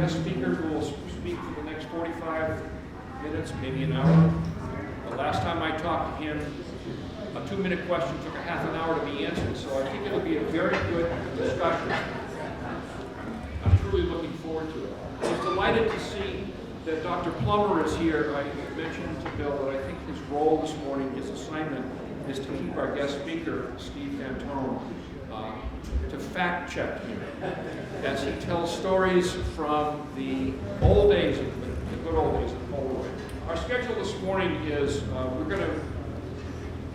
guest speaker who will speak for the next 45 minutes, maybe an hour. The last time I talked to him, a 2-minute question took a half an hour to be answered, so I think it'll be a very good discussion. I'm truly looking forward to it. I was delighted to see that Dr. Plummer is here. I mentioned to Bill that I think his role this morning, his assignment, is to keep our guest speaker, Steve Fantone, to fact check him as he tells stories from the old days, the good old days of Polaroid. Our schedule this morning is we're going to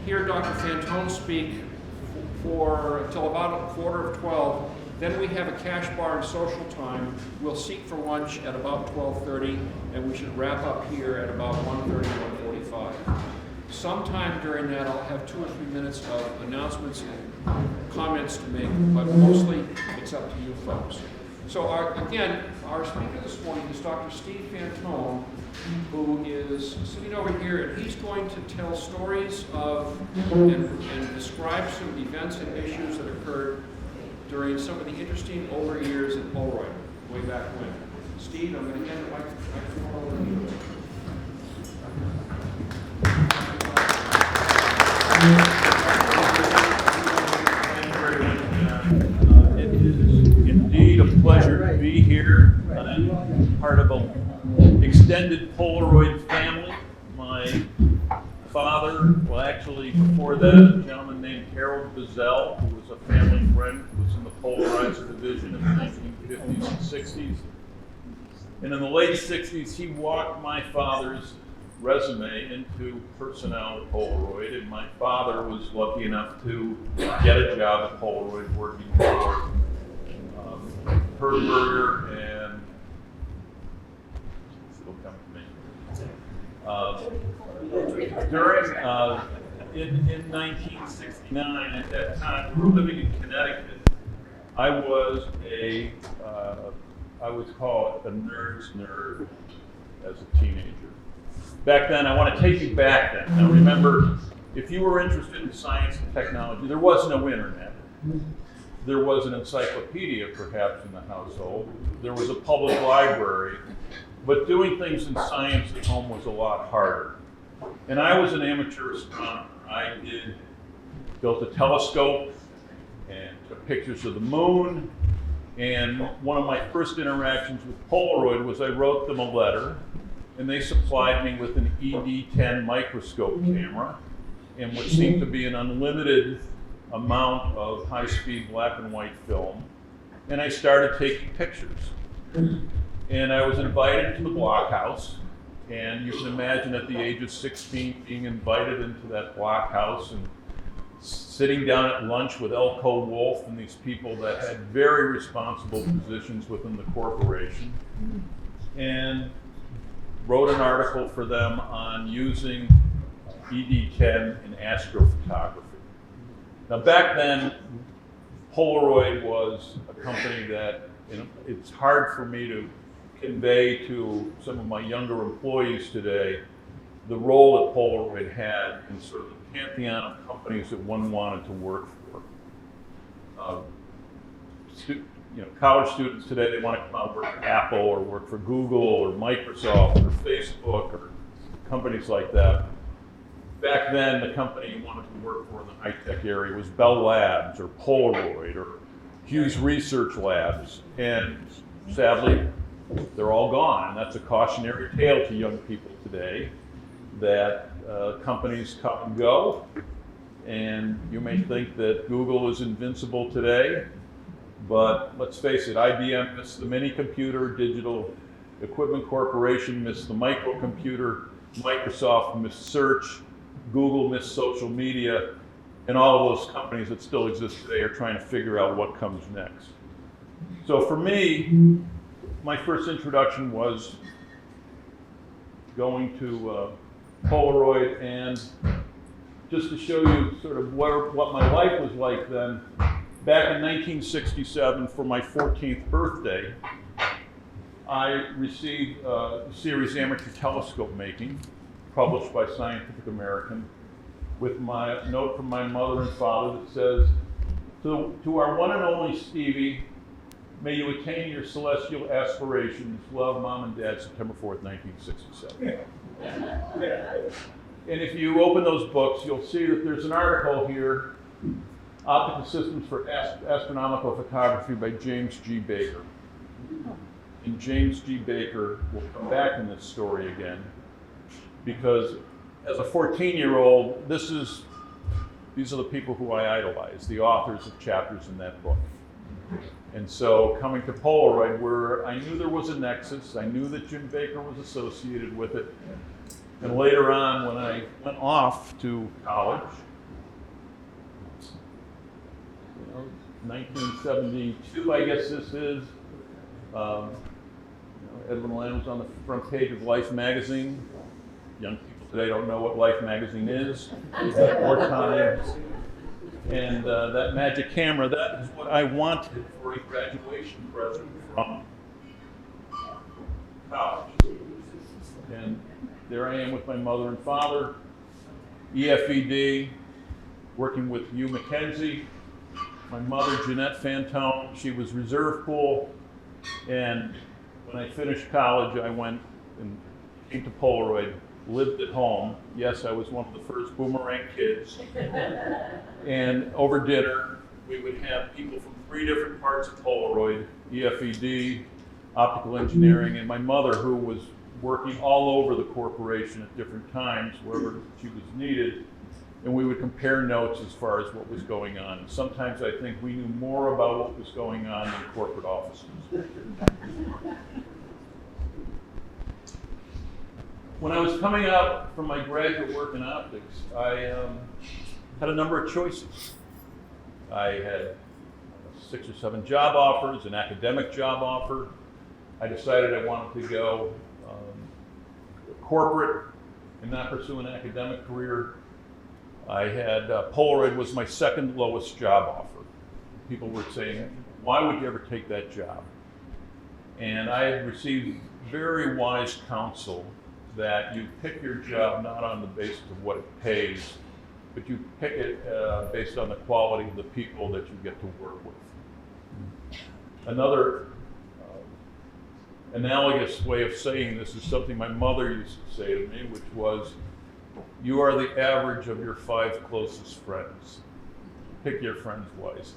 hear Dr. Fantone speak for until about 11:45. Then we have a cash bar and social time. We'll seek for lunch at about 12:30, and we should wrap up here at about 1:30, 1:45. Sometime during that, I'll have 2 or 3 minutes of announcements and comments to make, but mostly it's up to you folks. So again, our speaker this morning is Dr. Steve Fantone, who is sitting over here, and he's going to tell stories of and describe some events and issues that occurred during some of the interesting older years at Polaroid, way back when. Steve, I'm going to hand the microphone over to you. It is indeed a pleasure to be here. I'm part of an extended Polaroid family. My father, well actually before that, a gentleman named Harold Bazell, who was a family friend, who was in the Polarizer division in the 1950s and 60s. And in the late 60s, he walked my father's resume into personnel at Polaroid, and my father was lucky enough to get a job at Polaroid working for Herberger and it'll come to me. In 1969, at that time, we were living in Connecticut. I was I was called a nerd's nerd as a teenager. Back then, I want to take you back then. Now remember, if you were interested in science and technology, there was no internet. There was an encyclopedia, perhaps, in the household. There was a public library. But doing things in science at home was a lot harder. And I was an amateur astronomer. I built a telescope and took pictures of the moon. And one of my first interactions with Polaroid was I wrote them a letter, and they supplied me with an ED10 microscope camera, and what seemed to be an unlimited amount of high-speed black and white film. And I started taking pictures. And I was invited to the blockhouse, and you can imagine at the age of 16 being invited into that blockhouse and sitting down at lunch with Elko Wolf and these people that had very responsible positions within the corporation, and wrote an article for them on using ED10 in astrophotography. Now back then, Polaroid was a company that, it's hard for me to convey to some of my younger employees today the role that Polaroid had in sort of the pantheon of companies that one wanted to work for. College students today, they want to come out and work for Apple or work for Google or Microsoft or Facebook or companies like that. Back then, the company you wanted to work for in the high-tech area was Bell Labs or Polaroid or Hughes Research Labs. And sadly, they're all gone. And that's a cautionary tale to young people today that companies come and go. And you may think that Google is invincible today, but let's face it, IBM missed the mini computer, Digital Equipment Corporation missed the microcomputer, Microsoft missed search, Google missed social media, and all of those companies that still exist today are trying to figure out what comes next. So for me, my first introduction was going to Polaroid, and just to show you sort of what my life was like then, back in 1967 for my 14th birthday, I received a series Amateur Telescope Making, published by Scientific American, with my note from my mother and father that says, to our one and only Stevie, May you attain your celestial aspirations. Love, Mom and Dad, September 4th, 1967. And if you open those books, you'll see that there's an article here, Optical Systems for Astronomical Photography by James G. Baker. And James G. Baker will come back in this story again, because as a 14-year-old, these are the people who I idolize, the authors of chapters in that book. And so coming to Polaroid, where I knew there was a nexus, I knew that Jim Baker was associated with it. And later on, when I went off to college, 1972, I guess this is, Edwin Land was on the front page of Life magazine. Young people today don't know what Life magazine is. More time. And that magic camera, that is what I wanted for a graduation present from college. And there I am with my mother and father, EFED, working with Hugh McKenzie. My mother, Jeanette Fantone, she was reserve pool. And when I finished college, I went and came to Polaroid, lived at home. Yes, I was one of the first boomerang kids. And over dinner, we would have people from 3 different parts of Polaroid, EFED, optical engineering, and my mother, who was working all over the corporation at different times, wherever she was needed. And we would compare notes as far as what was going on. Sometimes I think we knew more about what was going on in corporate offices. When I was coming out from my graduate work in optics, I had a number of choices. I had 6 or 7 job offers, an academic job offer. I decided I wanted to go corporate and not pursue an academic career. I had Polaroid was my second lowest job offer. People were saying, why would you ever take that job? And I had received very wise counsel that you pick your job not on the basis of what it pays, but you pick it based on the quality of the people that you get to work with. Another analogous way of saying this is something my mother used to say to me, which was, you are the average of your 5 closest friends. Pick your friends wisely.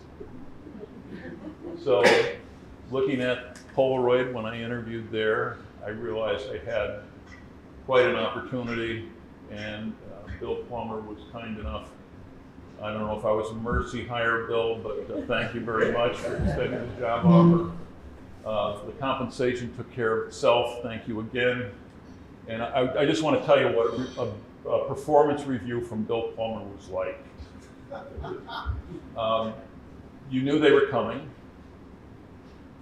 So, looking at Polaroid when I interviewed there, I realized I had quite an opportunity, and Bill Plummer was kind enough. I don't know if I was a mercy hire, Bill, but thank you very much for extending the job offer. The compensation took care of itself. Thank you again. And I just want to tell you what a performance review from Bill Plummer was like. You knew they were coming.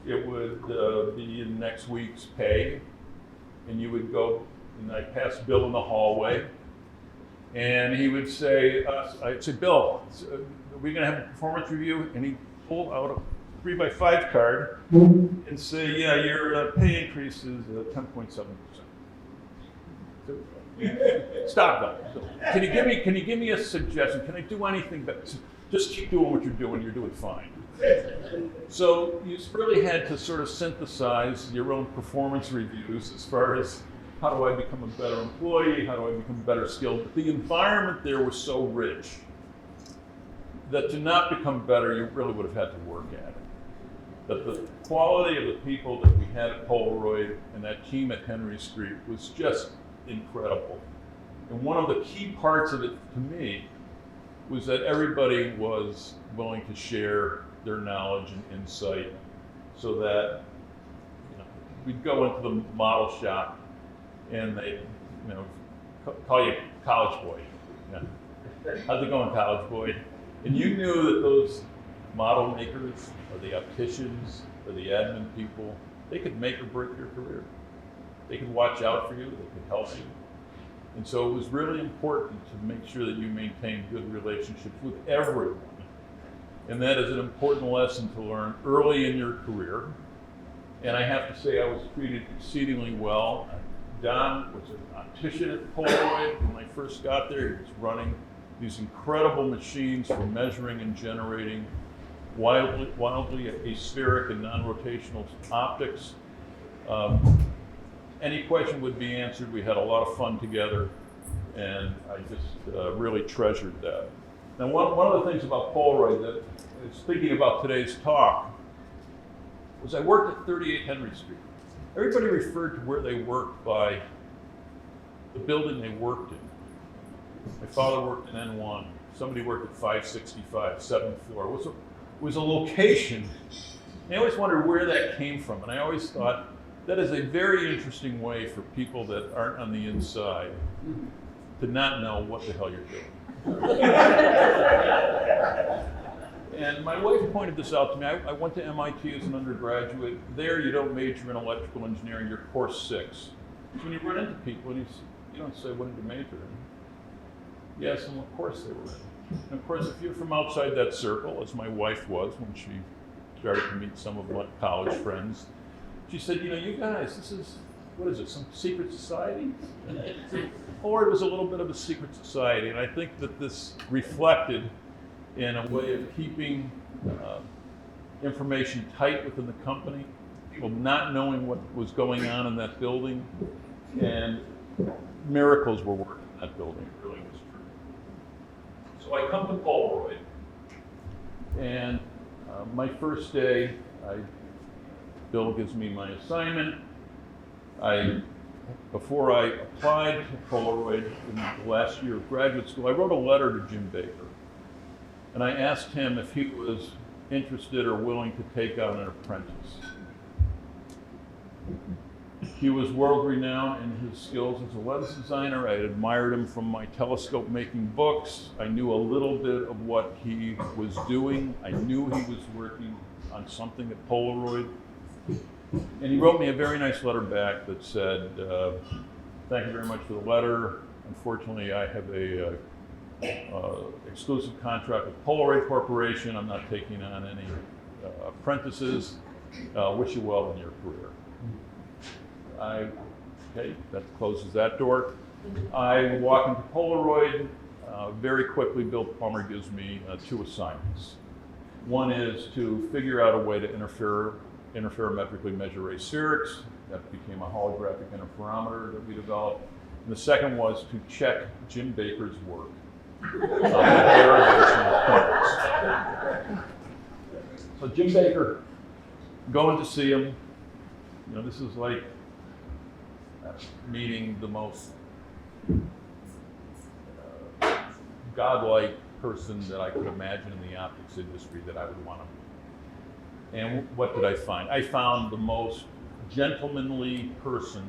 It would be in next week's pay, and you would go, and I'd pass Bill in the hallway, and he would say, I'd say, Bill, are we going to have a performance review? And he'd pull out a 3x5 card and say, yeah, your pay increase is 10.7%. Stop that. Can you give me a suggestion? Can I do anything but just keep doing what you're doing? You're doing fine. So you really had to sort of synthesize your own performance reviews as far as how do I become a better employee? How do I become better skilled? But the environment there was so rich that to not become better, you really would have had to work at it. But the quality of the people that we had at Polaroid and that team at Henry Street was just incredible. And one of the key parts of it to me was that everybody was willing to share their knowledge and insight, so that we'd go into the model shop and they call you college boy. How's it going, college boy? And you knew that those model makers or the opticians or the admin people, they could make or break your career. They could watch out for you, they could help you. And so it was really important to make sure that you maintain good relationships with everyone. And that is an important lesson to learn early in your career. And I have to say I was treated exceedingly well. Don was an optician at Polaroid when I first got there. He was running these incredible machines for measuring and generating wildly aspheric and non-rotational optics. Any question would be answered. We had a lot of fun together, and I just really treasured that. Now, one of the things about Polaroid that I was thinking about today's talk was I worked at 38 Henry Street. Everybody referred to where they worked by the building they worked in. My father worked in N1. Somebody worked at 565, 7th floor. It was a location. And I always wondered where that came from. And I always thought that is a very interesting way for people that aren't on the inside to not know what the hell you're doing. And my wife pointed this out to me. I went to MIT as an undergraduate. There, you don't major in electrical engineering, you're course 6. So when you run into people, and you don't say, what did you major in? Yes, and what course they were in. And of course, if you're from outside that circle, as my wife was when she started to meet some of my college friends, she said, you know, you guys, this is, what is it, some secret society? Or it was a little bit of a secret society, and I think that this reflected in a way of keeping information tight within the company, people not knowing what was going on in that building, and miracles were working in that building. It really was true. So I come to Polaroid, and my first day, Bill gives me my assignment. Before I applied to Polaroid in the last year of graduate school, I wrote a letter to Jim Baker. And I asked him if he was interested or willing to take on an apprentice. He was world renowned in his skills as a lens designer. I admired him from my telescope making books. I knew a little bit of what he was doing. I knew he was working on something at Polaroid. And he wrote me a very nice letter back that said, thank you very much for the letter. Unfortunately, I have a exclusive contract with Polaroid Corporation. I'm not taking on any apprentices. Wish you well in your career. Okay, that closes that door. I walk into Polaroid. Very quickly, Bill Plummer gives me 2 assignments. One is to figure out a way to interferometrically measure aspherics. That became a holographic interferometer that we developed. And the second was to check Jim Baker's work. So Jim Baker, going to see him, you know, this is like meeting the most godlike person that I could imagine in the optics industry that I would want to meet. And what did I find? I found the most gentlemanly person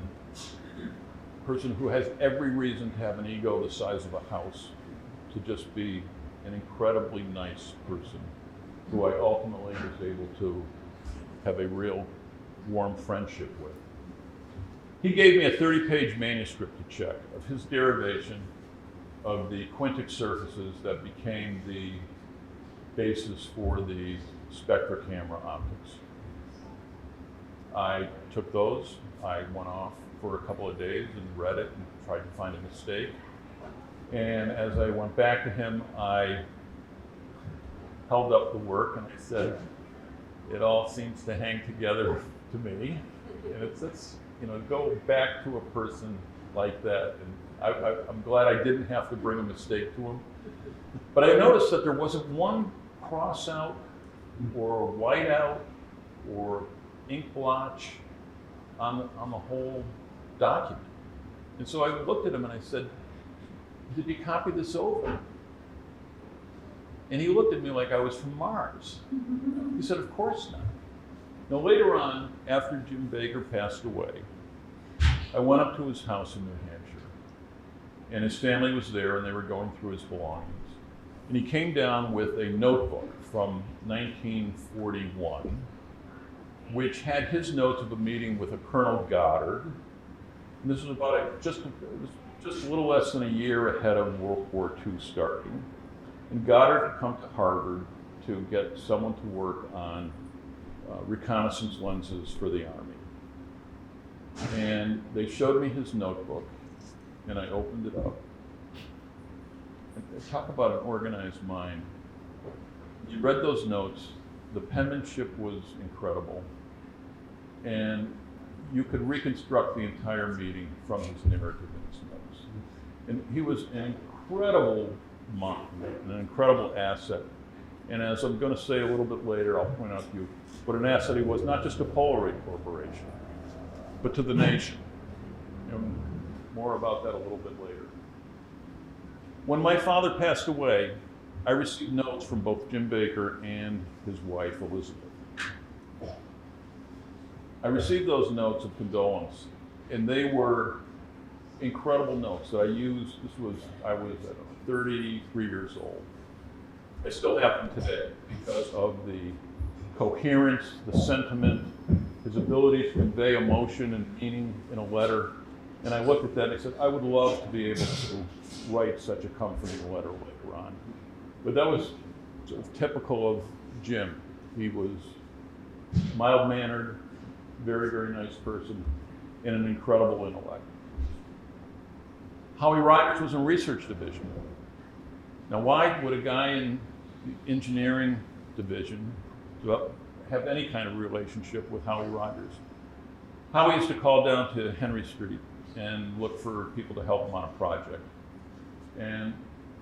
who has every reason to have an ego the size of a house, to just be an incredibly nice person who I ultimately was able to have a real warm friendship with. He gave me a 30-page manuscript to check of his derivation of the quintic surfaces that became the basis for the spectra camera optics. I took those, I went off for a couple of days and read it and tried to find a mistake. And as I went back to him, I held up the work and I said, it all seems to hang together to me. And it's you know, go back to a person like that. And I'm glad I didn't have to bring a mistake to him. But I noticed that there wasn't one cross out or white out or ink blotch on the whole document. And so I looked at him and I said, did you copy this over? And he looked at me like I was from Mars. He said, of course not. Now later on, after Jim Baker passed away, I went up to his house in New Hampshire, and his family was there and they were going through his belongings. And he came down with a notebook from 1941, which had his notes of a meeting with a Colonel Goddard. And this was about just a little less than a year ahead of World War II starting. And Goddard had come to Harvard to get someone to work on reconnaissance lenses for the Army. And they showed me his notebook, and I opened it up. And talk about an organized mind. You read those notes, the penmanship was incredible, and you could reconstruct the entire meeting from his narrative and his notes. And he was an incredible monk, an incredible asset. And as I'm going to say a little bit later, I'll point out to you what an asset he was, not just to Polaroid Corporation, but to the nation. And more about that a little bit later. When my father passed away, I received notes from both Jim Baker and his wife, Elizabeth. I received those notes of condolence, and they were incredible notes that I used. I was 33 years old. I still have them today because of the coherence, the sentiment, his ability to convey emotion and meaning in a letter. And I looked at that and I said, I would love to be able to write such a comforting letter later on. But that was sort of typical of Jim. He was mild-mannered, very, very nice person, and an incredible intellect. Howie Rogers was in research division. Now, why would a guy in the engineering division have any kind of relationship with Howie Rogers? Howie used to call down to Henry Street and look for people to help him on a project. And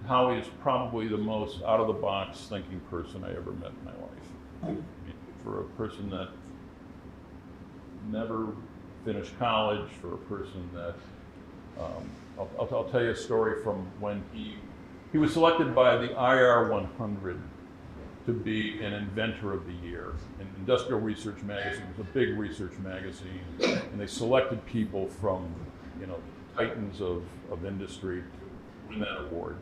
Howie is probably the most out-of-the-box thinking person I ever met in my life. I mean, for a person that never finished college, for a person that, I'll tell you a story from when he was selected by the IR 100 to be an inventor of the year. And Industrial Research Magazine was a big research magazine, and they selected people from, titans of industry to win that award.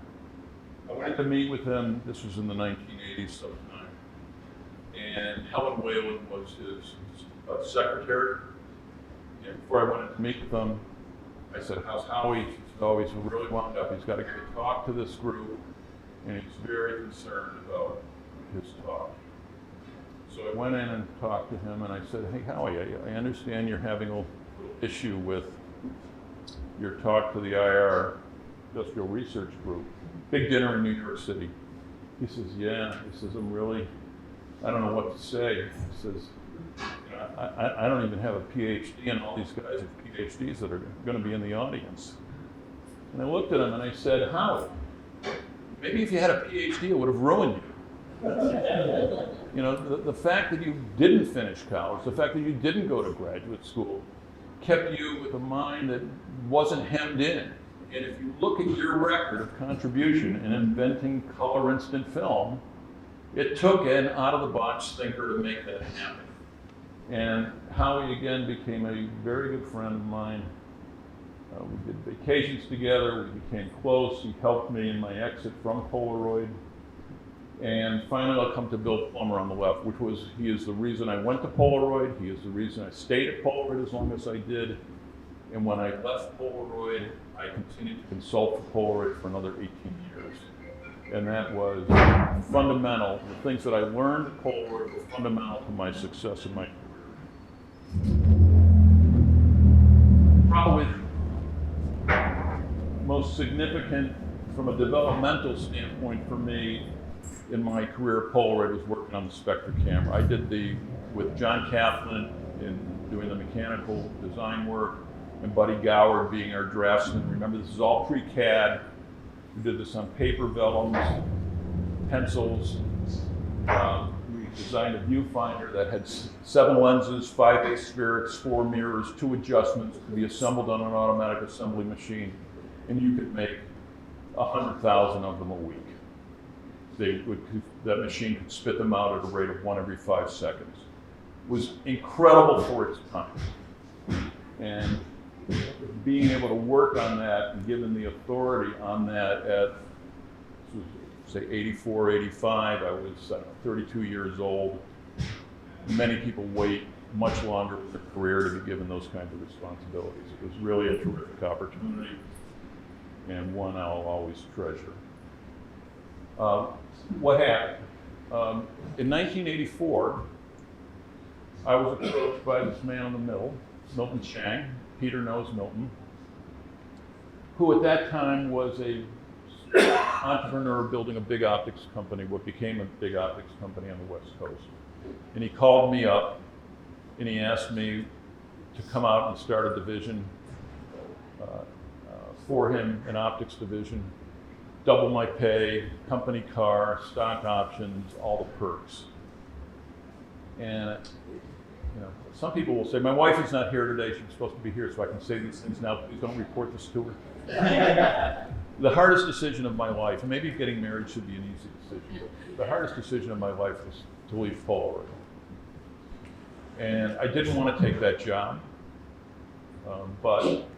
I went to meet with him. This was in the 1980s sometime, and Helen Whalen was his secretary. And before I went to meet with him, I said, "How's Howie?" He said, "Oh, he's really wound up. He's got to get a talk to this group, and he's very concerned about his talk." So I went in and talked to him, and I said, "Hey, Howie, I understand you're having a little issue with your talk to the IR Industrial Research Group. Big dinner in New York City." He says, "Yeah." He says, I don't know what to say." He says, I don't even have a PhD, and all these guys have PhDs that are going to be in the audience. And I looked at him and I said, "Howie, maybe if you had a PhD, it would have ruined you. The fact that you didn't finish college, the fact that you didn't go to graduate school, kept you with a mind that wasn't hemmed in. And if you look at your record of contribution in inventing color instant film, it took an out-of-the-box thinker to make that happen." And Howie, again, became a very good friend of mine. We did vacations together, we became close. He helped me in my exit from Polaroid. And finally, I'll come to Bill Plummer on the left, he is the reason I went to Polaroid. He is the reason I stayed at Polaroid as long as I did. And when I left Polaroid, I continued to consult for Polaroid for another 18 years. And that was fundamental. The things that I learned at Polaroid were fundamental to my success in my career. Probably most significant from a developmental standpoint for me in my career at Polaroid was working on the Spectra camera. I did with John Kaplan in doing the mechanical design work, and Buddy Gower being our draftsman. Remember, this is all pre-CAD. We did this on paper vellums, pencils. We designed a viewfinder that had 7 lenses, 5 aspherics, 4 mirrors, 2 adjustments to be assembled on an automatic assembly machine. And you could make 100,000 of them a week. That machine could spit them out at a rate of 1 every 5 seconds. It was incredible for its time. And being able to work on that and given the authority on that at, say, 84, 85, I was 32 years old. Many people wait much longer in their career to be given those kinds of responsibilities. It was really a terrific opportunity and one I'll always treasure. What happened? In 1984, I was approached by this man in the middle, Milton Chang. Peter knows Milton, who at that time was a entrepreneur building a big optics company, what became a big optics company on the West Coast. And he called me up and he asked me to come out and start a division for him, an optics division, double my pay, company car, stock options, all the perks. And some people will say, my wife is not here today, she's supposed to be here, so I can say these things now, please don't report this to her. The hardest decision of my life, and maybe getting married should be an easy decision, but the hardest decision of my life was to leave Polaroid. And I didn't want to take that job, but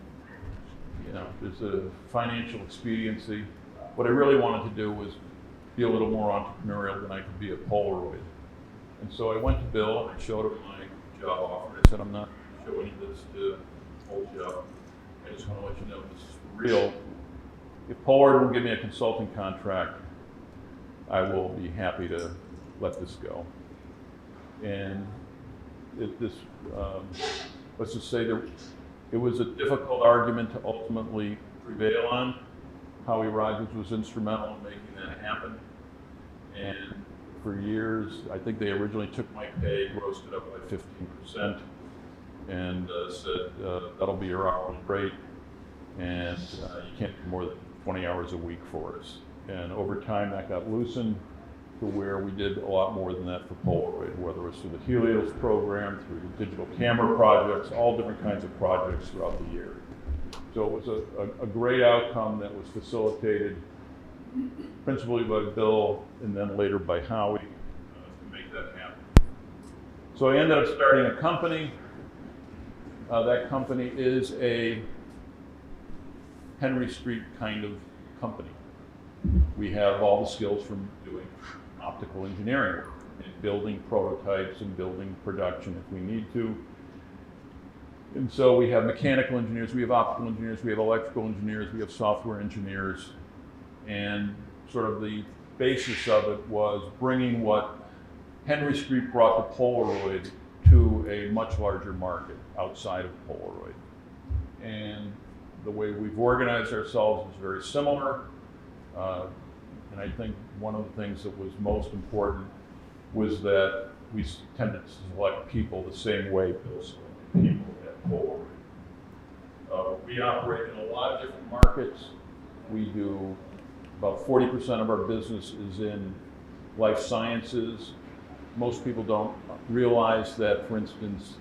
there's a financial expediency. What I really wanted to do was be a little more entrepreneurial than I could be at Polaroid. And so I went to Bill and I showed him my job offer. I said, I'm not showing you this to hold you up. I just want to let you know this is for real. If Polaroid will give me a consulting contract, I will be happy to let this go. And let's just say it was a difficult argument to ultimately prevail on. Howie Rogers was instrumental in making that happen. And for years, I think they originally took my pay, grossed it up by 15%, and said, that'll be your hourly rate, and you can't do more than 20 hours a week for us. And over time, that got loosened to where we did a lot more than that for Polaroid, whether it was through the Helios program, through digital camera projects, all different kinds of projects throughout the year. So it was a great outcome that was facilitated principally by Bill and then later by Howie to make that happen. So I ended up starting a company. That company is a Henry Street kind of company. We have all the skills from doing optical engineering work and building prototypes and building production if we need to. And so we have mechanical engineers, we have optical engineers, we have electrical engineers, we have software engineers. And sort of the basis of it was bringing what Henry Street brought to Polaroid to a much larger market outside of Polaroid. And the way we've organized ourselves is very similar. And I think one of the things that was most important was that we tended to select people the same way Bill selected people at Polaroid. We operate in a lot of different markets. We do about 40% of our business is in life sciences. Most people don't realize that, for instance,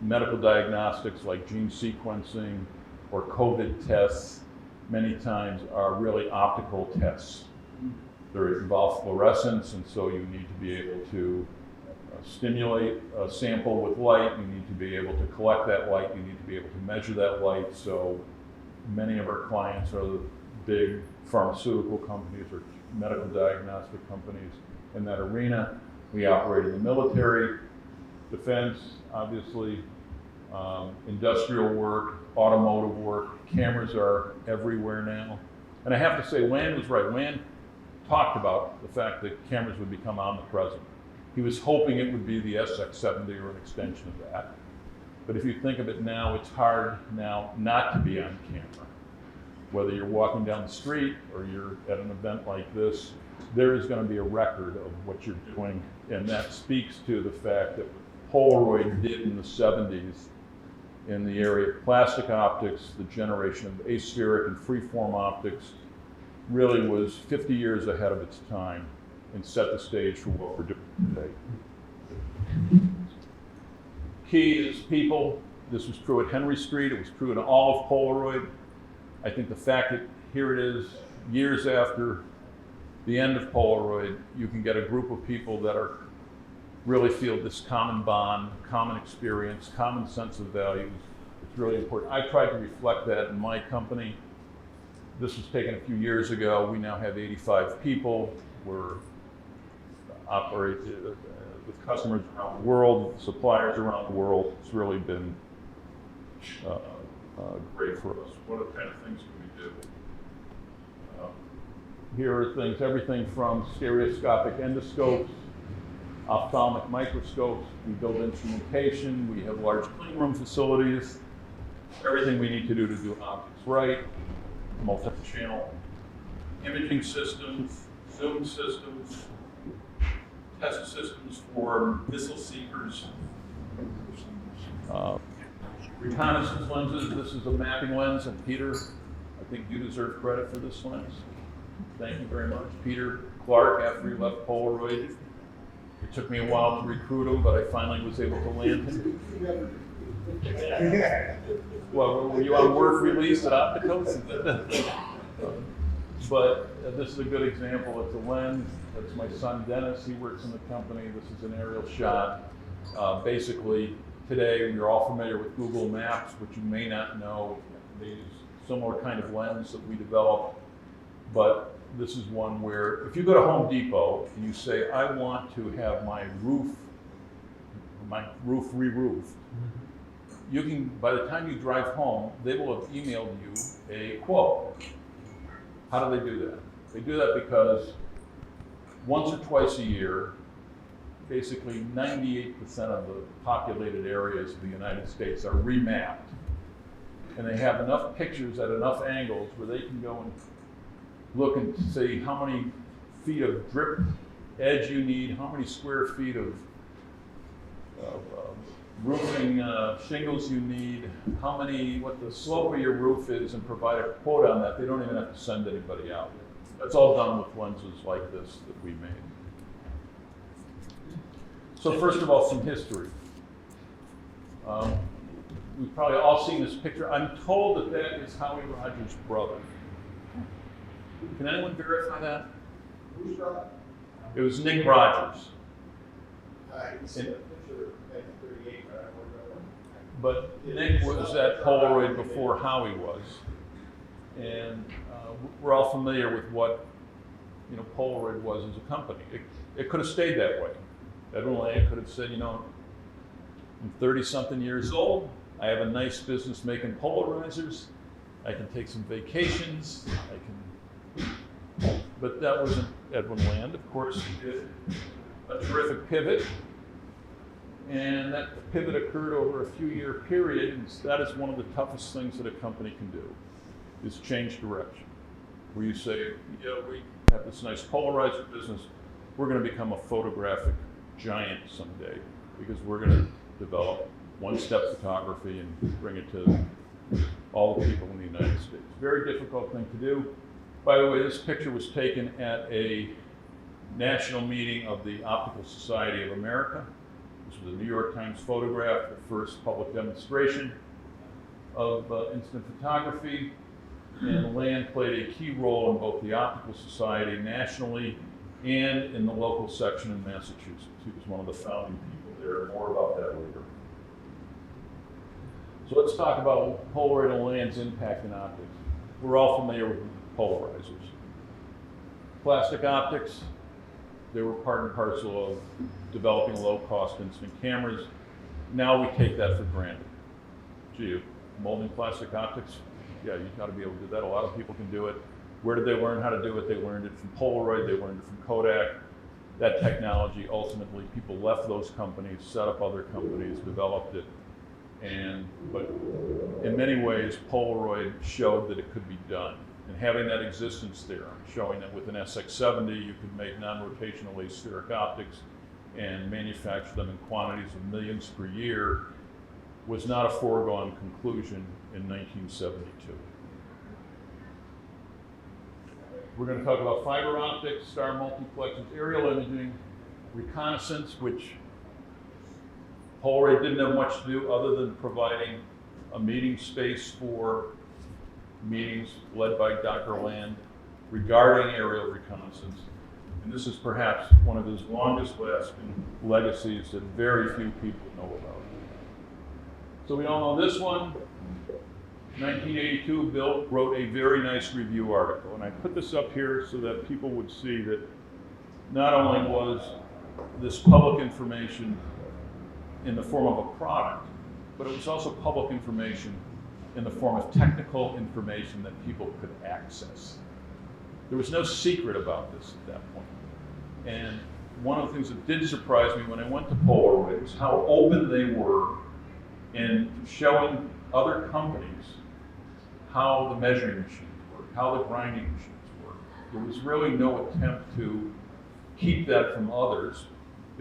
medical diagnostics like gene sequencing or COVID tests many times are really optical tests. They involve fluorescence, and so you need to be able to stimulate a sample with light. You need to be able to collect that light. You need to be able to measure that light. So many of our clients are the big pharmaceutical companies or medical diagnostic companies in that arena. We operate in the military, defense, obviously, industrial work, automotive work. Cameras are everywhere now. And I have to say, Lan was right. Lan talked about the fact that cameras would become omnipresent. He was hoping it would be the SX70 or an extension of that. But if you think of it now, it's hard now not to be on camera. Whether you're walking down the street or you're at an event like this, there is going to be a record of what you're doing. And that speaks to the fact that what Polaroid did in the 70s in the area of plastic optics, the generation of aspheric and freeform optics, really was 50 years ahead of its time and set the stage for what we're doing today. Key is people. This was true at Henry Street. It was true in all of Polaroid. I think the fact that here it is, years after the end of Polaroid, you can get a group of people that are really feel this common bond, common experience, common sense of values. It's really important. I tried to reflect that in my company. This was taken a few years ago. We now have 85 people. We're operating with customers around the world, suppliers around the world. It's really been great for us. What kind of things can we do? Here are things, everything from stereoscopic endoscopes, ophthalmic microscopes. We build instrumentation. We have large clean room facilities. Everything we need to do optics right. Multi-channel imaging systems, zoom systems, test systems for missile seekers, reconnaissance lenses. This is a mapping lens, and Peter, I think you deserve credit for this lens. Thank you very much. Peter Clark, after he left Polaroid, it took me a while to recruit him, but I finally was able to land him. Well, were you on work release at Opticos? But this is a good example. It's a lens. That's my son Dennis. He works in the company. This is an aerial shot. Basically, today you're all familiar with Google Maps, which you may not know. They use similar kind of lens that we developed. But this is one where if you go to Home Depot and you say, I want to have my roof re-roofed, you can, by the time you drive home, they will have emailed you a quote. How do they do that? They do that because once or twice a year, basically 98% of the populated areas of the United States are remapped. And they have enough pictures at enough angles where they can go and look and see how many feet of drip edge you need, how many square feet of roofing shingles you need, what the slope of your roof is, and provide a quote on that. They don't even have to send anybody out. That's all done with lenses like this that we made. So first of all, some history. We've probably all seen this picture. I'm told that that is Howie Rogers' brother. Can anyone verify that? Who's brother? It was Nick Rogers. You see the picture of 1938, but I don't remember. But Nick was at Polaroid before Howie was. And we're all familiar with what Polaroid was as a company. It could have stayed that way. Edwin Land could have said, I'm 30-something years old. I have a nice business making polarizers. I can take some vacations. But that wasn't Edwin Land. Of course, he did a terrific pivot. And that pivot occurred over a few-year period. And that is one of the toughest things that a company can do, is change direction. Where you say, we have this nice polarizer business. We're going to become a photographic giant someday because we're going to develop one-step photography and bring it to all the people in the United States. Very difficult thing to do. By the way, this picture was taken at a national meeting of the Optical Society of America. This was a New York Times photograph, the first public demonstration of instant photography. And Land played a key role in both the Optical Society nationally and in the local section in Massachusetts. He was one of the founding people there. More about that later. So let's talk about Polaroid and Land's impact in optics. We're all familiar with polarizers. Plastic optics, they were part and parcel of developing low-cost instant cameras. Now we take that for granted. Gee, molding plastic optics, yeah, you've got to be able to do that. A lot of people can do it. Where did they learn how to do it? They learned it from Polaroid, they learned it from Kodak. That technology, ultimately, people left those companies, set up other companies, developed it. But in many ways, Polaroid showed that it could be done. And having that existence theorem, showing that with an SX70, you could make non-rotational aspheric optics and manufacture them in quantities of millions per year, was not a foregone conclusion in 1972. We're going to talk about fiber optics, star multiplexes, aerial imaging, reconnaissance, which Polaroid didn't have much to do other than providing a meeting space for meetings led by Dr. Land regarding aerial reconnaissance. And this is perhaps one of his longest lasting legacies that very few people know about. So we all know this one. 1982, Bill wrote a very nice review article. And I put this up here so that people would see that not only was this public information in the form of a product, but it was also public information in the form of technical information that people could access. There was no secret about this at that point. And one of the things that did surprise me when I went to Polaroid was how open they were in showing other companies how the measuring machines work, how the grinding machines work. There was really no attempt to keep that from others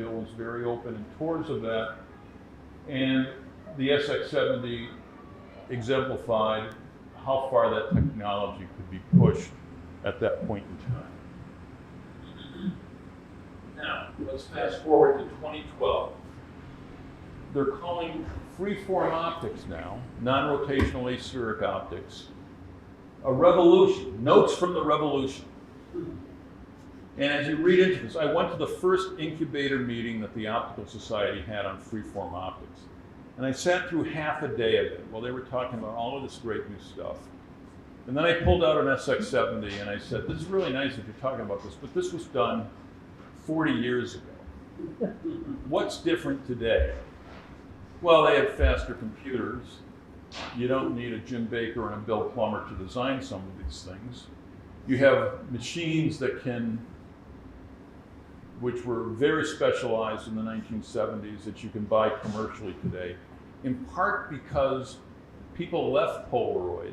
Bill was very open in tours of that. And the SX70 exemplified how far that technology could be pushed at that point in time. Now, let's fast forward to 2012. They're calling freeform optics now, non-rotational aspheric optics, a revolution, notes from the revolution. And as you read into this, I went to the first incubator meeting that the Optical Society had on freeform optics. And I sat through half a day of it while they were talking about all of this great new stuff. And then I pulled out an SX70 and I said, this is really nice that you're talking about this, but this was done 40 years ago. What's different today? Well, they have faster computers. You don't need a Jim Baker and a Bill Plummer to design some of these things. You have machines that which were very specialized in the 1970s that you can buy commercially today, in part because people left Polaroid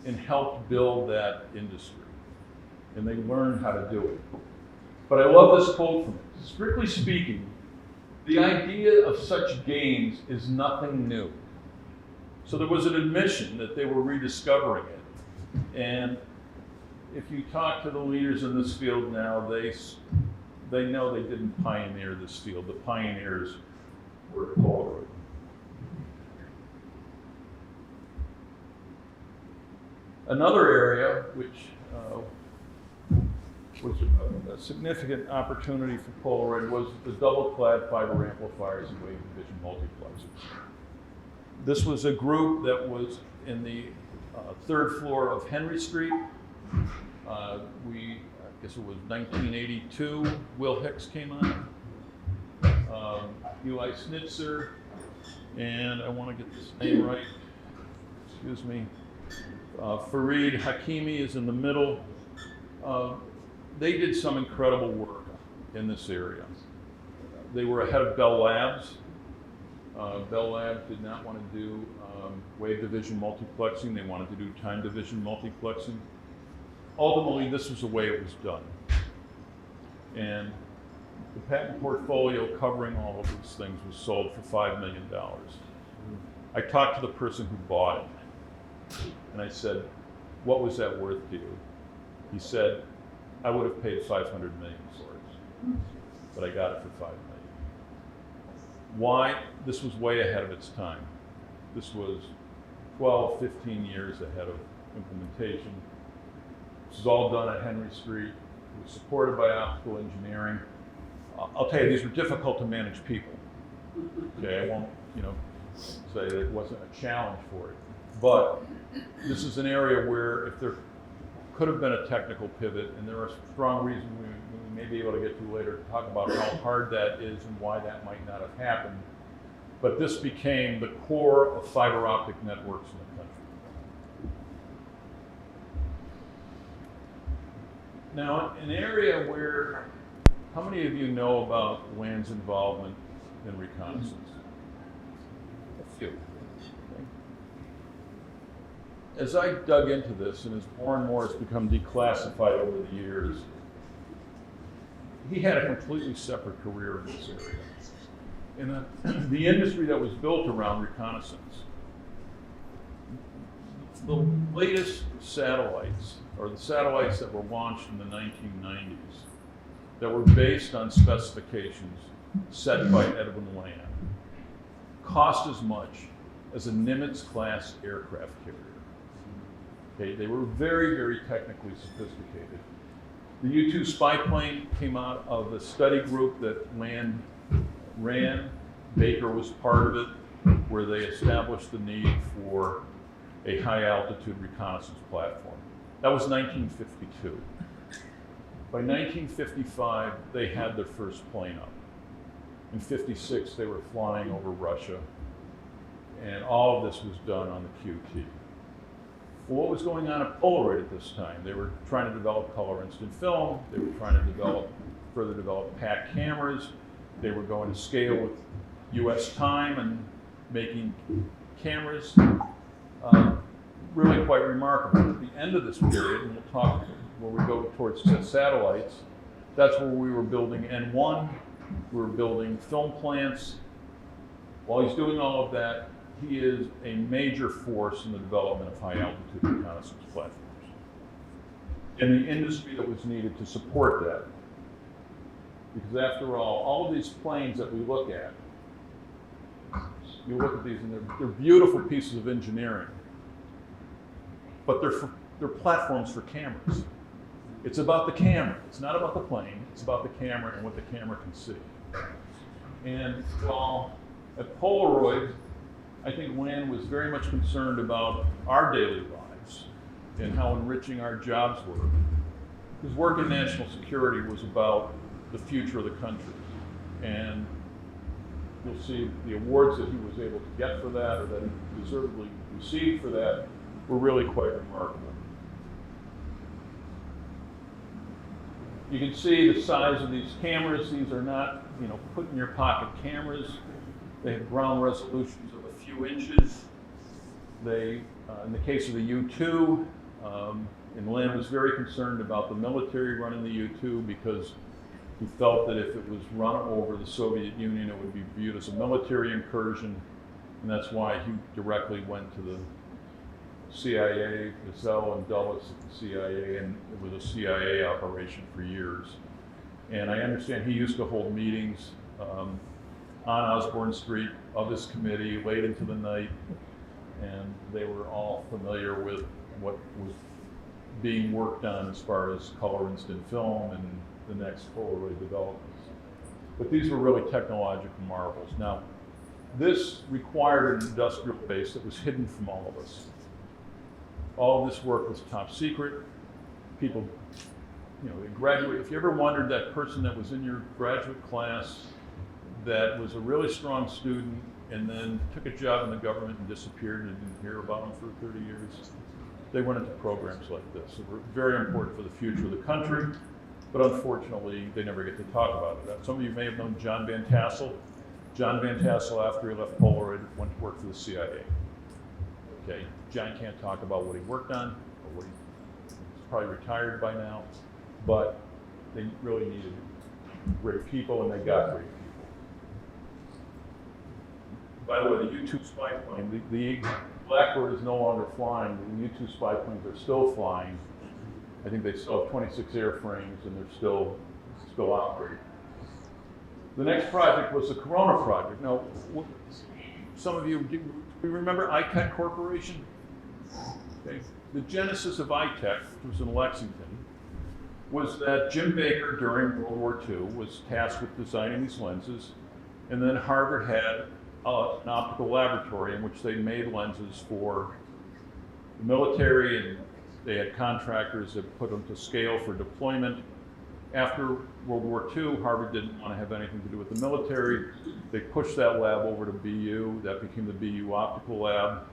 and helped build that industry, and they learned how to do it. But I love this quote from it. Strictly speaking, the idea of such gains is nothing new. So there was an admission that they were rediscovering it. And if you talk to the leaders in this field now, they know they didn't pioneer this field. The pioneers were Polaroid. Another area which was a significant opportunity for Polaroid was the double-clad fiber amplifiers and wave division multiplexers. This was a group that was in the third floor of Henry Street. I guess it was 1982, Will Hicks came on, Eli Snitzer, and I want to get this name right, excuse me, Fareed Hakimi is in the middle. They did some incredible work in this area. They were ahead of Bell Labs. Bell Labs did not want to do wave division multiplexing. They wanted to do time division multiplexing. Ultimately, this was the way it was done. And the patent portfolio covering all of these things was sold for $5 million. I talked to the person who bought it, and I said, what was that worth to you? He said, I would have paid $500 million for it, but I got it for $5 million. Why? This was way ahead of its time. This was 12, 15 years ahead of implementation. This was all done at Henry Street. It was supported by optical engineering. I'll tell you, these were difficult to manage people. Okay, I won't, say that it wasn't a challenge for it. But this is an area where if there could have been a technical pivot, and there are strong reasons we may be able to get to later to talk about how hard that is and why that might not have happened. But this became the core of fiber optic networks in the country. Now, an area where, how many of you know about LAN's involvement in reconnaissance? A few. Okay. As I dug into this, and as more and more has become declassified over the years, he had a completely separate career in this area. In the industry that was built around reconnaissance, the latest satellites, or the satellites that were launched in the 1990s, that were based on specifications set by Edwin LaN, cost as much as a Nimitz-class aircraft carrier. Okay, they were very, very technically sophisticated. The U-2 spy plane came out of a study group that LAN ran. Baker was part of it, where they established the need for a high-altitude reconnaissance platform. That was 1952. By 1955, they had their first plane up. In 56, they were flying over Russia, and all of this was done on the QT. Well, what was going on at Polaroid at this time? They were trying to develop color instant film. They were trying to further develop packed cameras. They were going to scale with US time and making cameras. Really quite remarkable. At the end of this period, and we'll talk where we go towards satellites, that's where we were building N1 We're building film plants. While he's doing all of that, he is a major force in the development of high-altitude reconnaissance platforms and the industry that was needed to support that. Because after all of these planes that we look at, you look at these and they're beautiful pieces of engineering, but they're platforms for cameras. It's about the camera. It's not about the plane. It's about the camera and what the camera can see. And while at Polaroid, I think Lan was very much concerned about our daily lives and how enriching our jobs were. His work in national security was about the future of the country. And you'll see the awards that he was able to get for that, or that he deservedly received for that, were really quite remarkable. You can see the size of these cameras. These are not, put in your pocket cameras. They have ground resolutions of a few inches. They, in the case of the U-2, and Lan was very concerned about the military running the U-2 because he felt that if it was run over the Soviet Union, it would be viewed as a military incursion, and that's why he directly went to the CIA, Gazelle and Dulles at the CIA, and it was a CIA operation for years. And I understand he used to hold meetings on Osborne Street of this committee late into the night, and they were all familiar with what was being worked on as far as color instant film and the next Polaroid developments. But these were really technological marvels. Now, this required an industrial base that was hidden from all of us. All of this work was top secret. People, they graduate. If you ever wondered that person that was in your graduate class that was a really strong student and then took a job in the government and disappeared and didn't hear about them for 30 years, they went into programs like this. So were very important for the future of the country, but unfortunately, they never get to talk about it. Some of you may have known John Van Tassel. John Van Tassel, after he left Polaroid, went to work for the CIA. Okay, John can't talk about what he worked on, or he's probably retired by now, but they really needed great people, and they got great people. By the way, the U-2 spy plane, the Blackbird is no longer flying. The U-2 spy planes are still flying. I think they still have 26 airframes, and they're still operating. The next project was the Corona project. Now, some of you, do you remember ITEC Corporation? Okay. The genesis of ITEC, which was in Lexington, was that Jim Baker, during World War II, was tasked with designing these lenses, and then Harvard had an optical laboratory in which they made lenses for the military, and they had contractors that put them to scale for deployment. After World War II, Harvard didn't want to have anything to do with the military. They pushed that lab over to BU. That became the BU Optical Lab.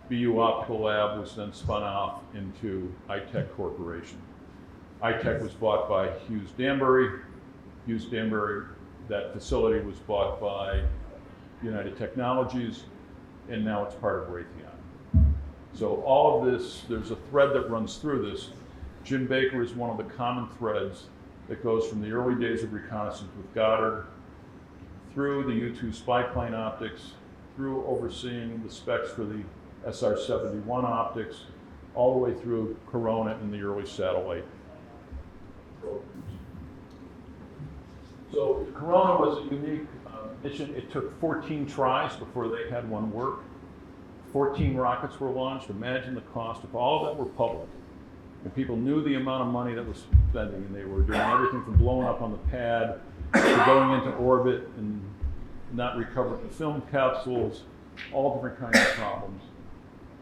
BU Optical Lab was then spun off into ITEC Corporation. ITEC was bought by Hughes Danbury. Hughes Danbury, that facility was bought by United Technologies, and now it's part of Raytheon. So all of this, there's a thread that runs through this. Jim Baker is one of the common threads that goes from the early days of reconnaissance with Goddard, through the U-2 spy plane optics, through overseeing the specs for the SR-71 optics, all the way through Corona and the early satellite programs. So Corona was a unique mission. It took 14 tries before they had one work. 14 rockets were launched. Imagine the cost if all of that were public. And people knew the amount of money that was spending, and they were doing everything from blowing up on the pad to going into orbit and not recovering the film capsules, all different kinds of problems.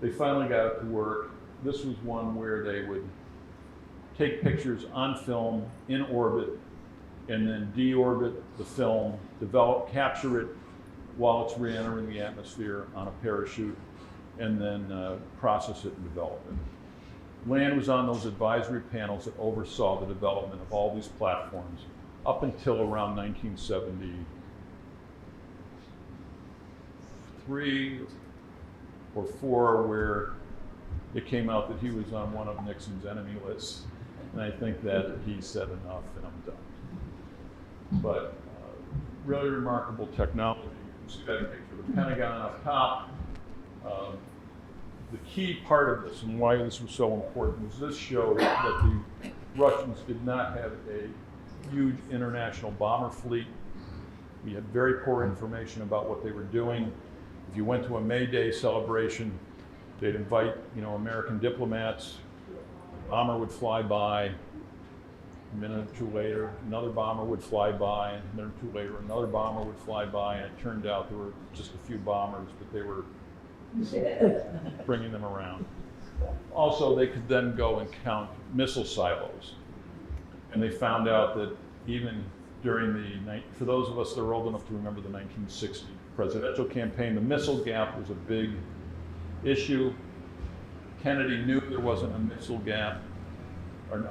They finally got it to work. This was one where they would take pictures on film in orbit and then deorbit the film, capture it while it's re-entering the atmosphere on a parachute, and then process it and develop it. Lan was on those advisory panels that oversaw the development of all these platforms up until around 1973 or 4, where it came out that he was on one of Nixon's enemy lists. And I think that he said enough and I'm done. But really remarkable technology. You can see that picture of the Pentagon up top. The key part of this and why this was so important was this showed that the Russians did not have a huge international bomber fleet. We had very poor information about what they were doing. If you went to a May Day celebration, they'd invite, American diplomats. A bomber would fly by. A minute or two later, another bomber would fly by, and a minute or two later, another bomber would fly by, and it turned out there were just a few bombers, but they were bringing them around. Also, they could then go and count missile silos. And they found out that even during for those of us that are old enough to remember the 1960 presidential campaign, the missile gap was a big issue. Kennedy knew there wasn't a missile gap, and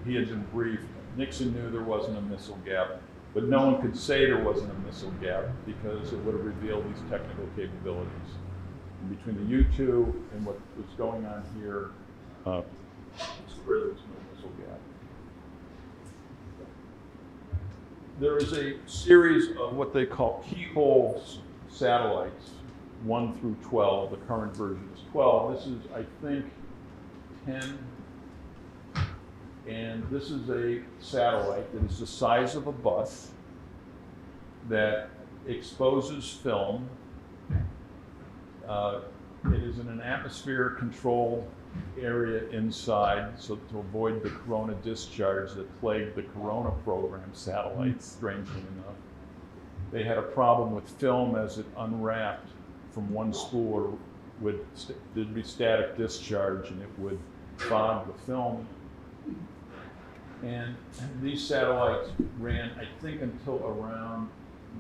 he had been briefed. Nixon knew there wasn't a missile gap, but no one could say there wasn't a missile gap because it would have revealed these technical capabilities. And between the U-2 and what was going on here, it's clear there was no missile gap. There is a series of what they call keyhole satellites, 1 through 12. The current version is 12. This is, I think, 10. And this is a satellite that is the size of a bus that exposes film. It is in an atmosphere-controlled area inside, so to avoid the corona discharge that plagued the corona program satellites, strangely enough. They had a problem with film as it unwrapped from one spool, there'd be static discharge and it would fog the film. And these satellites ran, I think, until around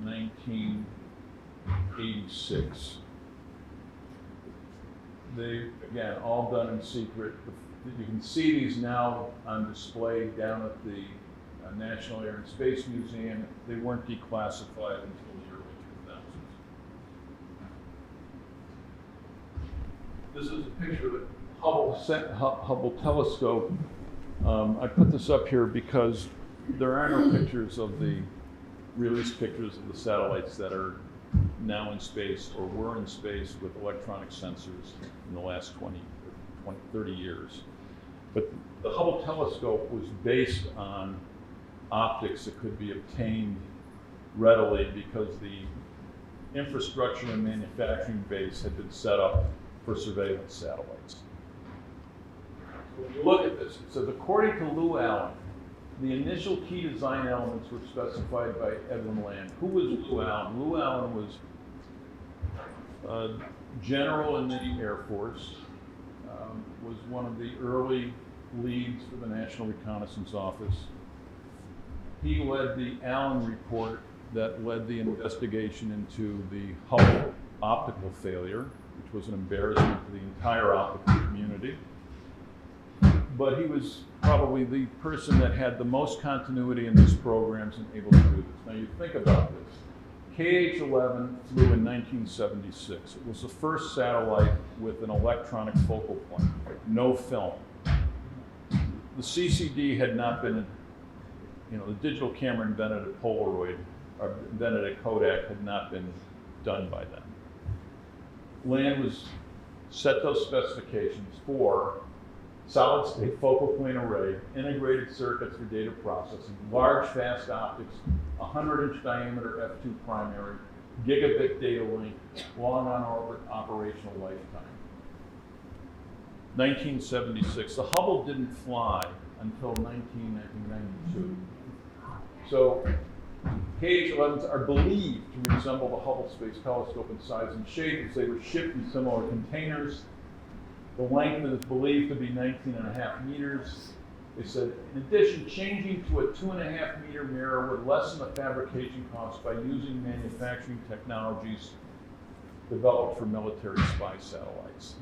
1986. They, again, all done in secret. You can see these now on display down at the National Air and Space Museum. They weren't declassified until the early 2000s. This is a picture of the Hubble telescope. I put this up here because there are no pictures of the released pictures of the satellites that are now in space or were in space with electronic sensors in the last 30 years. But the Hubble telescope was based on optics that could be obtained readily because the infrastructure and manufacturing base had been set up for surveillance satellites. When you look at this, it says, according to Lou Allen, the initial key design elements were specified by Edwin Land. Who was Lou Allen? Lou Allen was a general in the Air Force, was one of the early leads for the National Reconnaissance Office. He led the Allen report that led the investigation into the Hubble optical failure, which was an embarrassment to the entire optical community. But he was probably the person that had the most continuity in these programs and able to do this. Now you think about this. KH-11 flew in 1976. It was the first satellite with an electronic focal point, no film. The CCD had not been, the digital camera invented at Polaroid, or invented at Kodak, had not been done by then. Land was set those specifications for solid-state focal point array, integrated circuits for data processing, large fast optics, 100-inch diameter f2 primary, gigabit data link, long on-orbit operational lifetime. 1976. The Hubble didn't fly until 1992. So KH-11s are believed to resemble the Hubble Space Telescope in size and shape as they were shipped in similar containers. The length is believed to be 19.5 meters. They said, in addition, changing to a 2.5 meter mirror would lessen the fabrication costs by using manufacturing technologies developed for military spy satellites.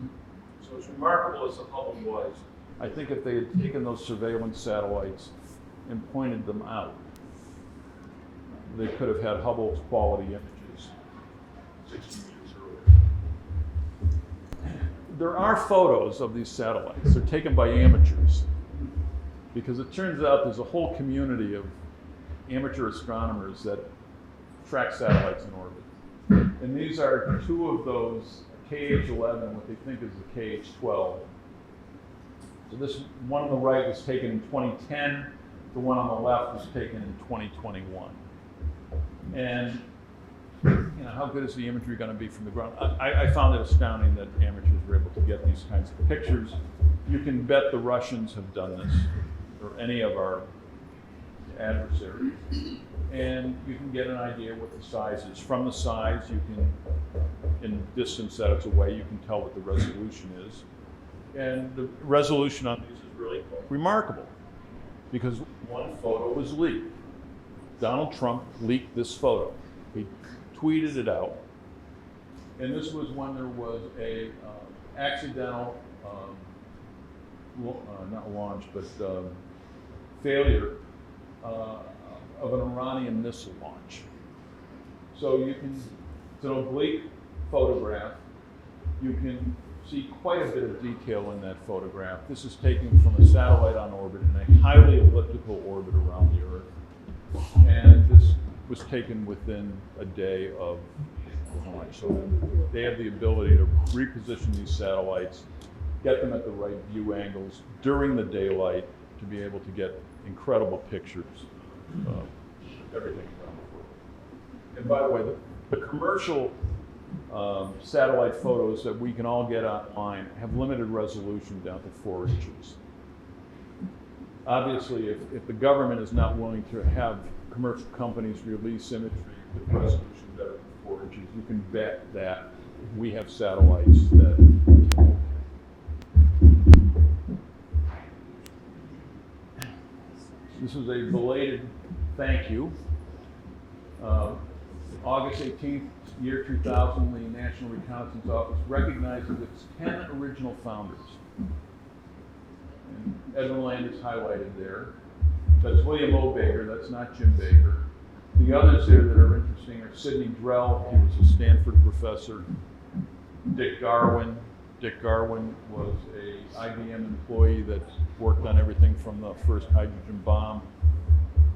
So as remarkable as the Hubble was, I think if they had taken those surveillance satellites and pointed them out, they could have had Hubble's quality images 60 years earlier. There are photos of these satellites. They're taken by amateurs because it turns out there's a whole community of amateur astronomers that track satellites in orbit. And these are two of those KH-11, what they think is the KH-12. So this one on the right was taken in 2010. The one on the left was taken in 2021. And how good is the imagery going to be from the ground? I found it astounding that amateurs were able to get these kinds of pictures. You can bet the Russians have done this, or any of our adversaries. And you can get an idea what the size is. From the size, you can, in distance that it's away, you can tell what the resolution is. And the resolution on these is really remarkable, because one photo was leaked. Donald Trump leaked this photo. He tweeted it out. And this was when there was a accidental, not launch, but failure of an Iranian missile launch. So you can, it's an oblique photograph. You can see quite a bit of detail in that photograph. This is taken from a satellite on orbit in a highly elliptical orbit around the Earth. And this was taken within a day of launch. So they have the ability to reposition these satellites, get them at the right view angles during the daylight to be able to get incredible pictures of everything around the world. And by the way, the commercial satellite photos that we can all get online have limited resolution down to 4 inches. Obviously, if the government is not willing to have commercial companies release imagery with resolution better than 4 inches, you can bet that we have satellites that. This is a belated thank you. August 18th, year 2000, the National Reconnaissance Office recognizes its 10 original founders. And Edwin Land is highlighted there. That's William O. Baker, that's not Jim Baker. The others there that are interesting are Sidney Drell, he was a Stanford professor. Dick Garwin. Dick Garwin was a IBM employee that worked on everything from the first hydrogen bomb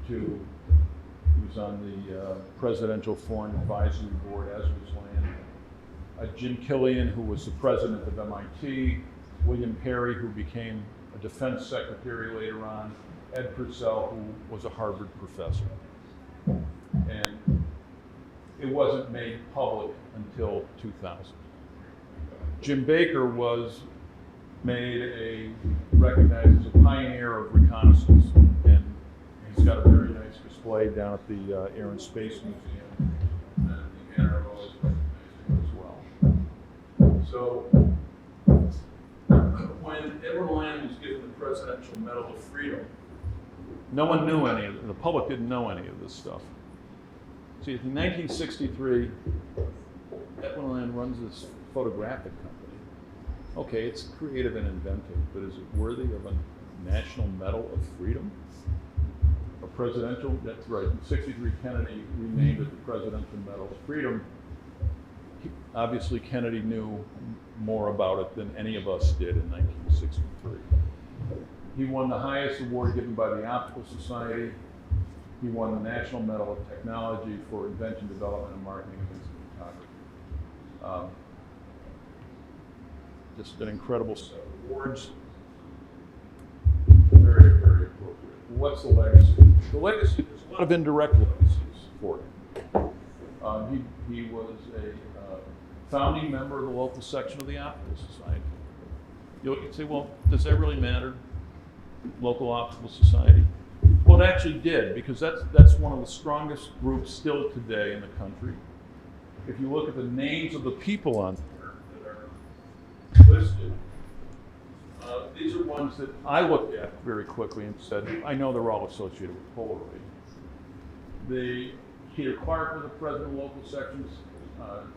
to, he was on the Presidential Foreign Advisory Board, as was Land. Jim Killian, who was the president of MIT. William Perry, who became a defense secretary later on. Ed Purcell, who was a Harvard professor. And it wasn't made public until 2000. Jim Baker was recognized as a pioneer of reconnaissance, and he's got a very nice display down at the Air and Space Museum, and the NRO is recognized him as well. So when Edwin Land was given the Presidential Medal of Freedom, no one knew any of it. The public didn't know any of this stuff. See, in 1963, Edwin Land runs this photographic company. Okay, it's creative and inventive, but is it worthy of a National Medal of Freedom? A presidential, that's right, in 63 Kennedy renamed it the Presidential Medal of Freedom. Obviously Kennedy knew more about it than any of us did in 1963. He won the highest award given by the Optical Society. He won the National Medal of Technology for invention, development, and marketing of instant photography. Just an incredible set of awards. Very, very appropriate. What's the legacy? The legacy, there's a lot of indirect legacies for him. He was a founding member of the local section of the Optical Society. You'd say, well, does that really matter? Local Optical Society? Well, it actually did, because that's one of the strongest groups still today in the country. If you look at the names of the people on there that are listed, these are ones that I looked at very quickly and said, I know they're all associated with Polaroid. Peter Clark was the president of local sections.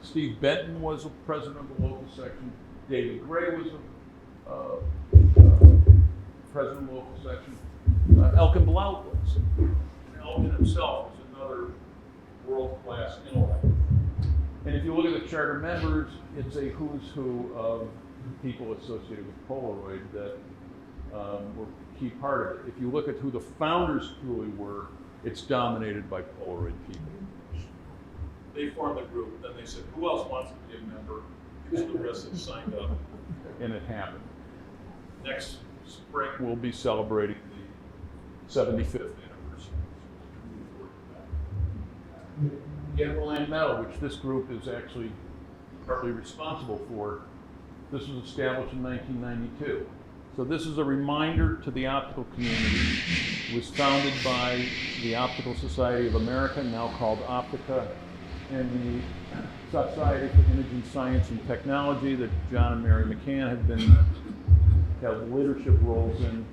Steve Benton was the president of the local section. David Gray was the president of the local section. Elkin Blount was. And Elkin himself was another world-class intellect. And if you look at the charter members, it's a who's who of people associated with Polaroid that were a key part of it. If you look at who the founders truly were, it's dominated by Polaroid people. They formed the group, then they said, who else wants to be a member? Here's the rest that signed up. And it happened. Next spring, We'll be celebrating the 75th anniversary. The Edwin Land Medal, which this group is actually partly responsible for, this was established in 1992. So this is a reminder to the optical community. It was founded by the Optical Society of America, now called Optica, and the Society for Imaging Science and Technology that John and Mary McCann have leadership roles in.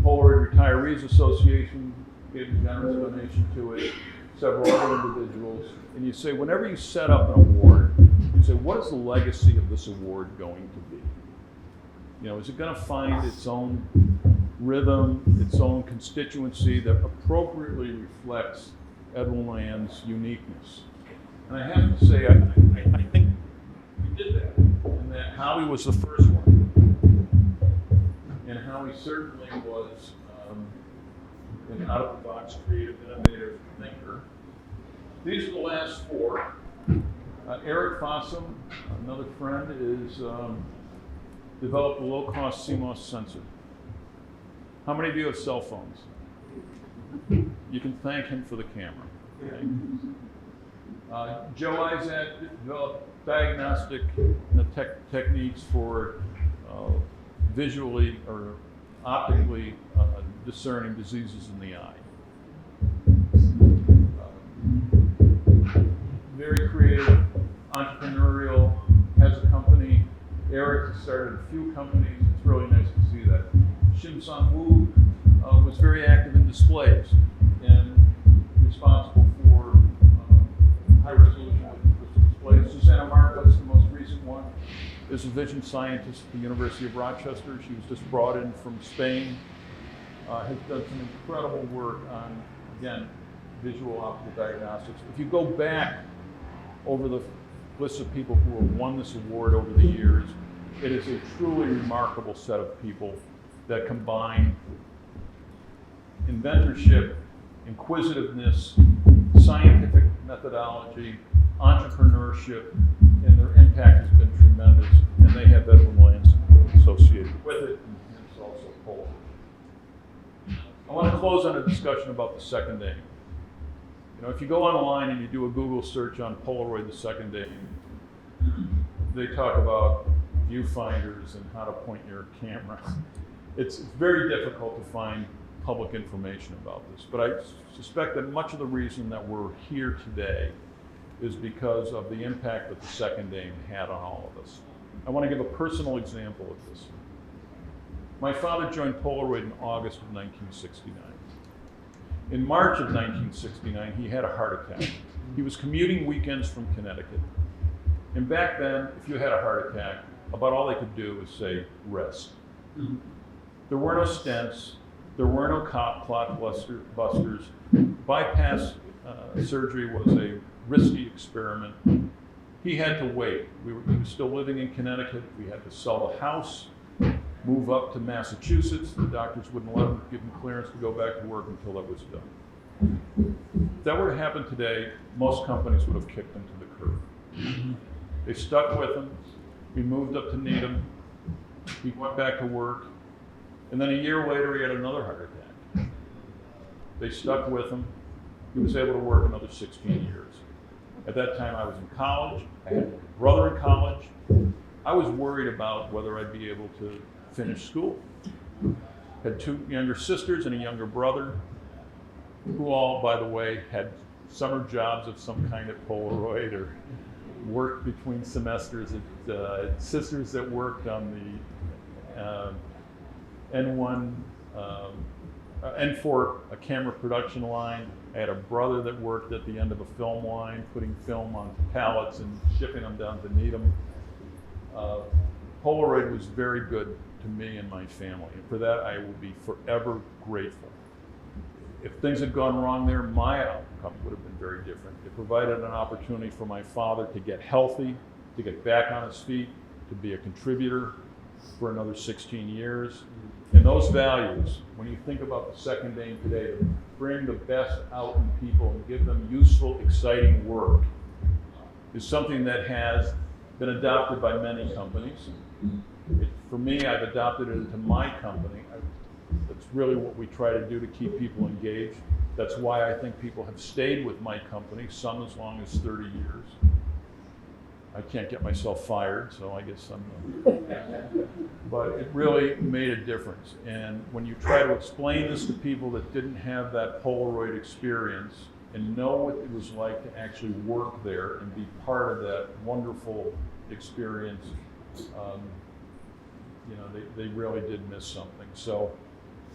Polaroid Retirees Association gave a generous donation to it, several other individuals. And you say, whenever you set up an award, you say, what is the legacy of this award going to be? You know, is it going to find its own rhythm, its own constituency that appropriately reflects Edwin Land's uniqueness? And I have to say, I think we did that. And that Howie was the first one. And Howie certainly was an out-of-the-box, creative, innovative thinker. These are the last four. Eric Fossum, another friend, is developed a low-cost CMOS sensor. How many of you have cell phones? You can thank him for the camera. Okay? Joe Isaac developed diagnostic techniques for visually or optically discerning diseases in the eye. Very creative, entrepreneurial, has a company. Eric has started a few companies. It's really nice to see that. Shin Sang Woo was very active in displays and responsible for high resolution displays. Susanna Marcos, the most recent one, is a vision scientist at the University of Rochester. She was just brought in from Spain. Has done some incredible work on, again, visual optical diagnostics. If you go back over the list of people who have won this award over the years, it is a truly remarkable set of people that combine inventorship, inquisitiveness, scientific methodology, entrepreneurship, and their impact has been tremendous, and they have Edwin Land associated with it, and hence also Polaroid. I want to close on a discussion about the second aim. You know, if you go online and you do a Google search on Polaroid, the second aim, they talk about viewfinders and how to point your camera. It's very difficult to find public information about this, but I suspect that much of the reason that we're here today is because of the impact that the second aim had on all of us. I want to give a personal example of this. My father joined Polaroid in August of 1969. In March of 1969, he had a heart attack. He was commuting weekends from Connecticut. And back then, if you had a heart attack, about all they could do was say, rest. There were no stents, there were no clot busters. Bypass surgery was a risky experiment. He had to wait. He was still living in Connecticut. We had to sell the house, move up to Massachusetts. The doctors wouldn't let him, give him clearance to go back to work until that was done. If that were to happen today, most companies would have kicked him to the curb. They stuck with him. We moved up to Needham. He went back to work. And then a year later, he had another heart attack. They stuck with him. He was able to work another 16 years. At that time, I was in college. I had a brother in college. I was worried about whether I'd be able to finish school. Had two younger sisters and a younger brother, who all, by the way, had summer jobs of some kind at Polaroid or worked between semesters. Sisters that worked on the N4 a camera production line. I had a brother that worked at the end of a film line, putting film on pallets and shipping them down to Needham. Polaroid was very good to me and my family, and for that I will be forever grateful. If things had gone wrong there, my outcome would have been very different. It provided an opportunity for my father to get healthy, to get back on his feet, to be a contributor for another 16 years. And those values, when you think about the second aim today, to bring the best out in people and give them useful, exciting work, is something that has been adopted by many companies. For me, I've adopted it into my company. That's really what we try to do to keep people engaged. That's why I think people have stayed with my company, some as long as 30 years. I can't get myself fired, so I guess but it really made a difference. And when you try to explain this to people that didn't have that Polaroid experience and know what it was like to actually work there and be part of that wonderful experience, they really did miss something. So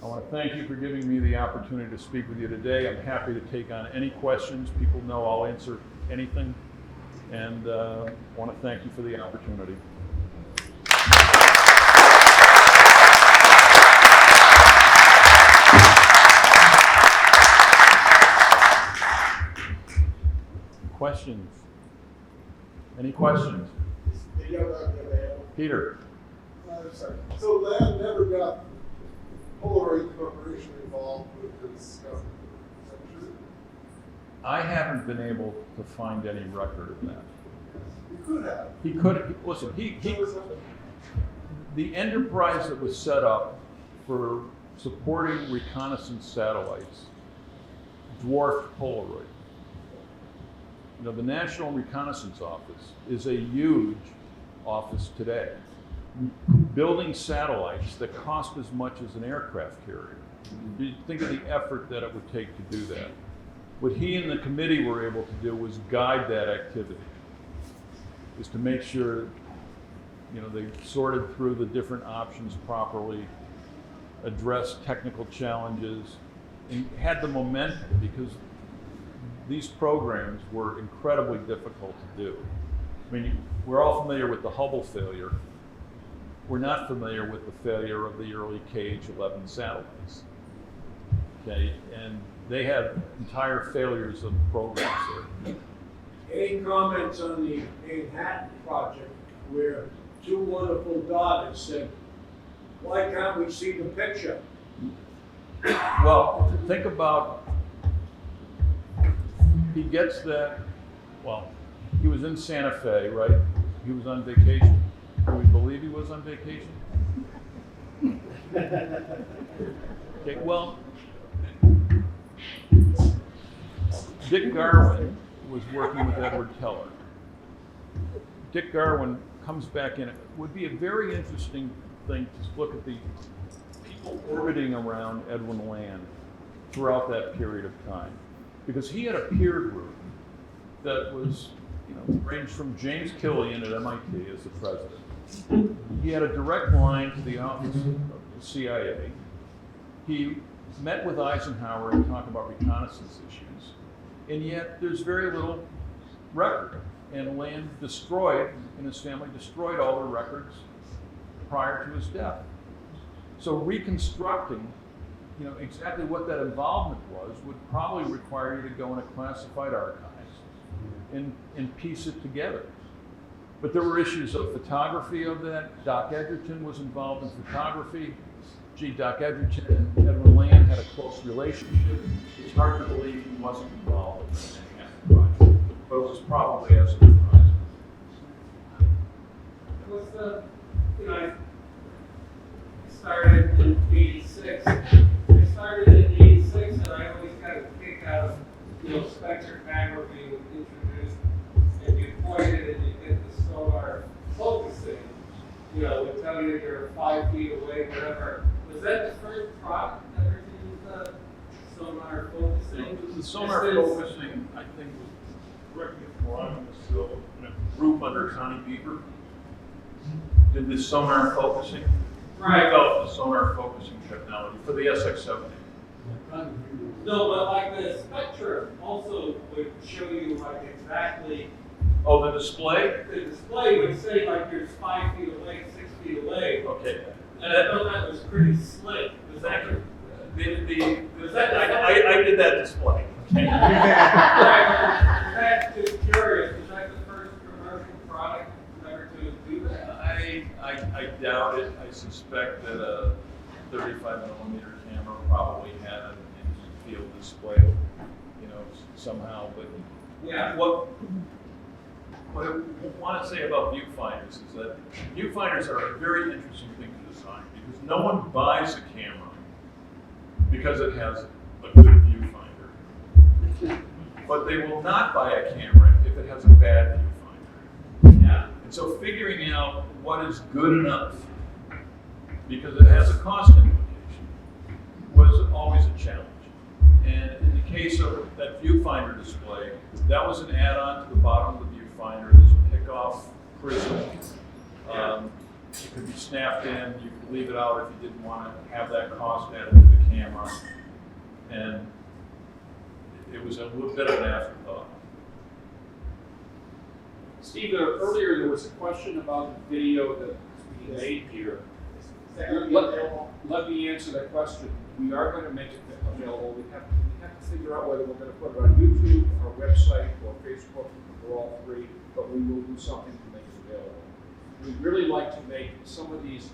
I want to thank you for giving me the opportunity to speak with you today. I'm happy to take on any questions. People know I'll answer anything. And I want to thank you for the opportunity. Questions? Any questions? Peter. Sorry. So Lam never got Polaroid Corporation involved with the discovery. Is that true? I haven't been able to find any record of that. You could have. He could, listen, the enterprise that was set up for supporting reconnaissance satellites dwarfed Polaroid. You know, the National Reconnaissance Office is a huge office today, building satellites that cost as much as an aircraft carrier. You think of the effort that it would take to do that. What he and the committee were able to do was guide that activity, is to make sure, they sorted through the different options properly, addressed technical challenges, and had the momentum, because these programs were incredibly difficult to do. I mean, we're all familiar with the Hubble failure. We're not familiar with the failure of the early KH-11 satellites. Okay, and they had entire failures of programs there. Any comments on the Manhattan project where two wonderful daughters said, why can't we see the picture? Well, think about, he gets that, well, he was in Santa Fe, right? He was on vacation. Do we believe he was on vacation? Okay, well, Dick Garwin was working with Edward Teller. Dick Garwin comes back in. It would be a very interesting thing to look at the people orbiting around Edwin Land throughout that period of time, because he had a peer group that was, ranged from James Killian at MIT as the president. He had a direct line to the office of the CIA. He met with Eisenhower and talked about reconnaissance issues, and yet there's very little record. And Land destroyed, and his family destroyed all the records prior to his death. So reconstructing, exactly what that involvement was would probably require you to go in a classified archives and piece it together. But there were issues of photography of that. Doc Edgerton was involved in photography. Doc Edgerton and Edwin Land had a close relationship. It's hard to believe he wasn't involved in the Manhattan project, but it was probably as a surprise. What's the, I started in '86. I started in '86, and I always got a kick out of, spectrography being introduced, and you pointed and you get the sonar focusing. Would tell you you're 5 feet away, whatever. Was that the first product that ever used the sonar focusing? The sonar focusing, I think, was, correct me if I'm wrong, was still in a group under Connie Beaver. Did the sonar focusing? Right. Developed the sonar focusing technology for the SX-70. No, but like the spectrum also would show you like exactly. Oh, the display? The display would say like you're 5 feet away, 6 feet away. Okay. And I thought that was pretty slick. Was that I did that display. right, that's just curious. Was that the first commercial product ever to do that? I doubt it. I suspect that 35mm camera probably had an in-field display, you know, somehow, but Yeah. what I want to say about viewfinders is that viewfinders are a very interesting thing to design because no one buys a camera because it has a good viewfinder. But they will not buy a camera if it has a bad viewfinder. Yeah. And so figuring out what is good enough, because it has a cost implication, was always a challenge. And in the case of that viewfinder display, that was an add-on to the bottom of the viewfinder. There's a pick-off prism. It could be snapped in. You could leave it out if you didn't want to have that cost added to the camera. And it was a little bit of an afterthought. Steve, earlier there was a question about the video that's being made here. Let me answer that question. We are going to make it available. We have to figure out whether we're going to put it on YouTube, our website, or Facebook, or all three, but we will do something to make it available. We'd really like to make some of these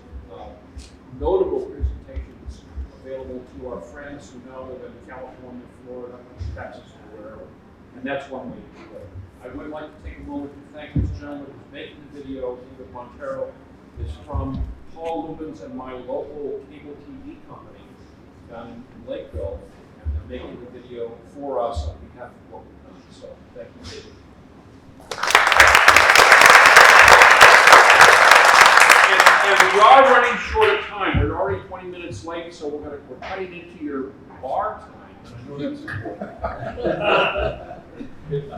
notable presentations available to our friends who now live in California, Florida, Texas, or wherever. And that's one way to do it. I would like to take a moment to thank this gentleman who's making the video, David Montero. It's from Paul Lubin's and my local cable TV company down in Lakeville, and they're making the video for us on behalf of what we've done. So thank you, David. And we are running short of time. We're already 20 minutes late, so we're cutting into your bar time. I know that's important.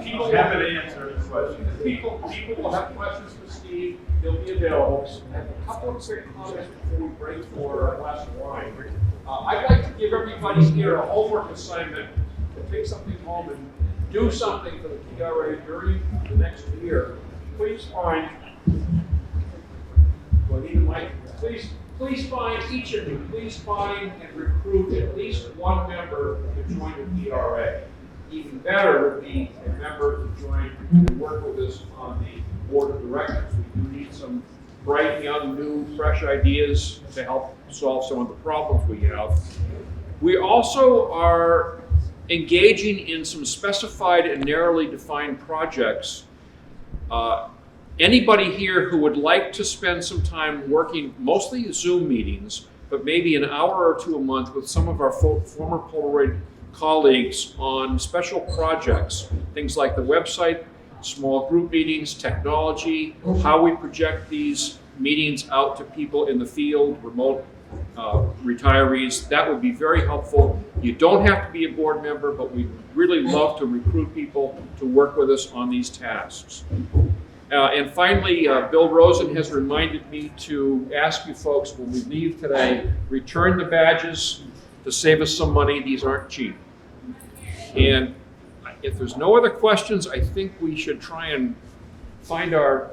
People Happy to answer any questions. People will have questions for Steve. He'll be available. I have a couple of quick comments before we break for a glass of wine. I'd like to give everybody here a homework assignment to take something home and do something for the PRA during the next year. Please find, please find each of you, please find and recruit at least one member to join the PRA. Even better would be a member to join and work with us on the board of directors. We do need some bright, young, new, fresh ideas to help solve some of the problems we have. We also are engaging in some specified and narrowly defined projects. Anybody here who would like to spend some time working, mostly Zoom meetings, but maybe an hour or two a month with some of our former Polaroid colleagues on special projects, things like the website, small group meetings, technology, how we project these meetings out to people in the field, remote retirees, that would be very helpful. You don't have to be a board member, but we'd really love to recruit people to work with us on these tasks. And finally, Bill Rosen has reminded me to ask you folks when we leave today, return the badges to save us some money. These aren't cheap. And if there's no other questions, I think we should try and find our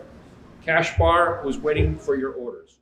cash bar who's waiting for your orders.